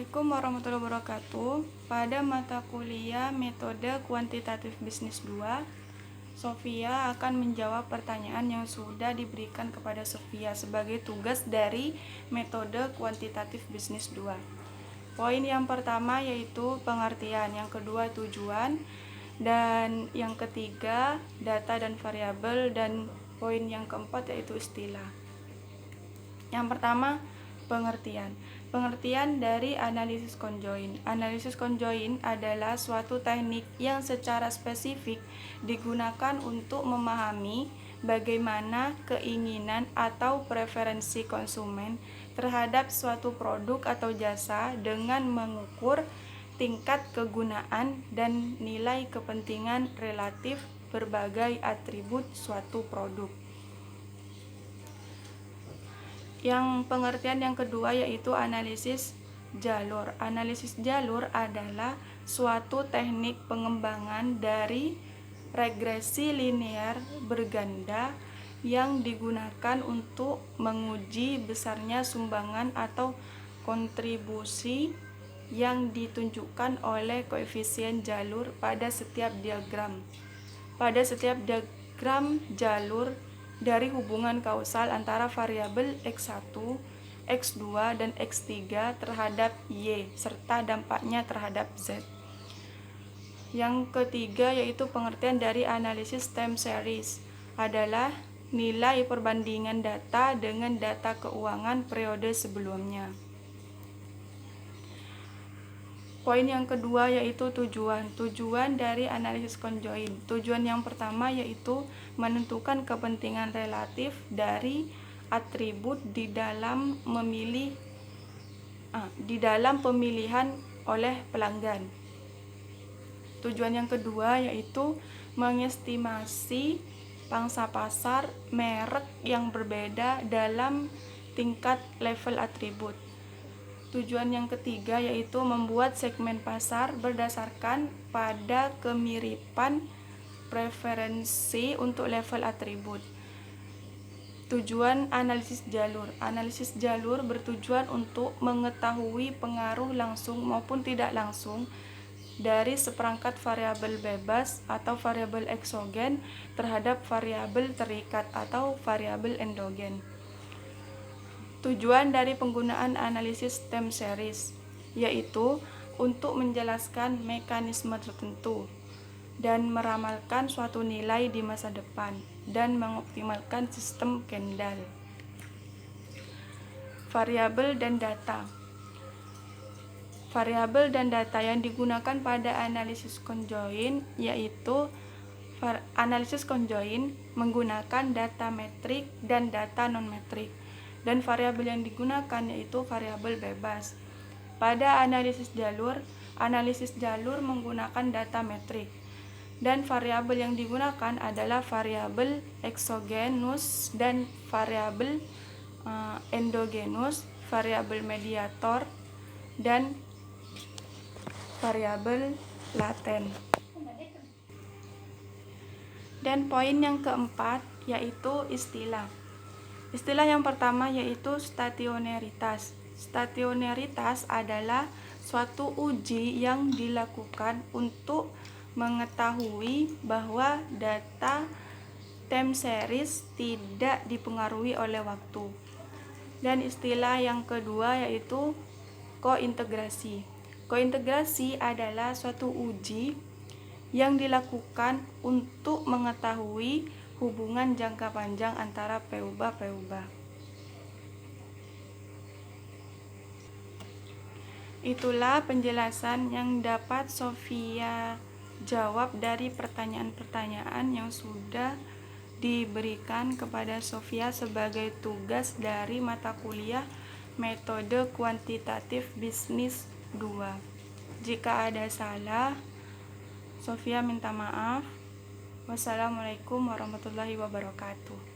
Assalamualaikum warahmatullahi wabarakatuh. Pada mata kuliah Metode Kuantitatif Bisnis 2, Sofia akan menjawab pertanyaan yang sudah diberikan kepada Sofia sebagai tugas dari Metode Kuantitatif Bisnis 2. Poin yang pertama yaitu pengertian, yang kedua tujuan, dan yang ketiga data dan variabel, dan poin yang keempat yaitu istilah. Yang pertama, pengertian. Pengertian dari analisis konjoin. Analisis konjoin adalah suatu teknik yang secara spesifik digunakan untuk memahami bagaimana keinginan atau preferensi konsumen terhadap suatu produk atau jasa dengan mengukur tingkat kegunaan dan nilai kepentingan relatif berbagai atribut suatu produk. Yang pengertian yang kedua yaitu analisis jalur. Analisis jalur adalah suatu teknik pengembangan dari regresi linear berganda yang digunakan untuk menguji besarnya sumbangan atau kontribusi yang ditunjukkan oleh koefisien jalur pada setiap diagram. Pada setiap diagram jalur dari hubungan kausal antara variabel X1, X2, dan X3 terhadap Y, serta dampaknya terhadap Z. Yang ketiga yaitu pengertian dari analisis time series adalah nilai perbandingan data dengan data keuangan periode sebelumnya. Poin yang kedua yaitu tujuan. Tujuan dari analisis konjoin. Tujuan yang pertama yaitu menentukan kepentingan relatif dari atribut di dalam pemilihan oleh pelanggan. Tujuan yang kedua yaitu mengestimasi pangsa pasar merek yang berbeda dalam tingkat level atribut. Tujuan yang ketiga yaitu membuat segmen pasar berdasarkan pada kemiripan preferensi untuk level atribut. Tujuan analisis jalur. Analisis jalur bertujuan untuk mengetahui pengaruh langsung maupun tidak langsung dari seperangkat variabel bebas atau variabel eksogen terhadap variabel terikat atau variabel endogen. Tujuan dari penggunaan analisis time series yaitu untuk menjelaskan mekanisme tertentu dan meramalkan suatu nilai di masa depan dan mengoptimalkan sistem Kendall. Variabel dan data. Variabel dan data yang digunakan pada analisis konjoin yaitu analisis konjoin menggunakan data metrik dan data non-metrik, dan variabel yang digunakan yaitu variabel bebas. Pada analisis jalur menggunakan data metrik, dan variabel yang digunakan adalah variabel eksogenus dan variabel endogenus, variabel mediator, dan variabel laten. Dan poin yang keempat yaitu istilah. Istilah yang pertama yaitu stationaritas. Stationaritas adalah suatu uji yang dilakukan untuk mengetahui bahwa data time series tidak dipengaruhi oleh waktu. Dan istilah yang kedua yaitu kointegrasi. Kointegrasi adalah suatu uji yang dilakukan untuk mengetahui hubungan jangka panjang antara peubah-peubah. Itulah penjelasan yang dapat Sofia jawab dari pertanyaan-pertanyaan yang sudah diberikan kepada Sofia sebagai tugas dari mata kuliah Metode Kuantitatif Bisnis 2. Jika ada salah, Sofia minta maaf. Wassalamualaikum warahmatullahi wabarakatuh.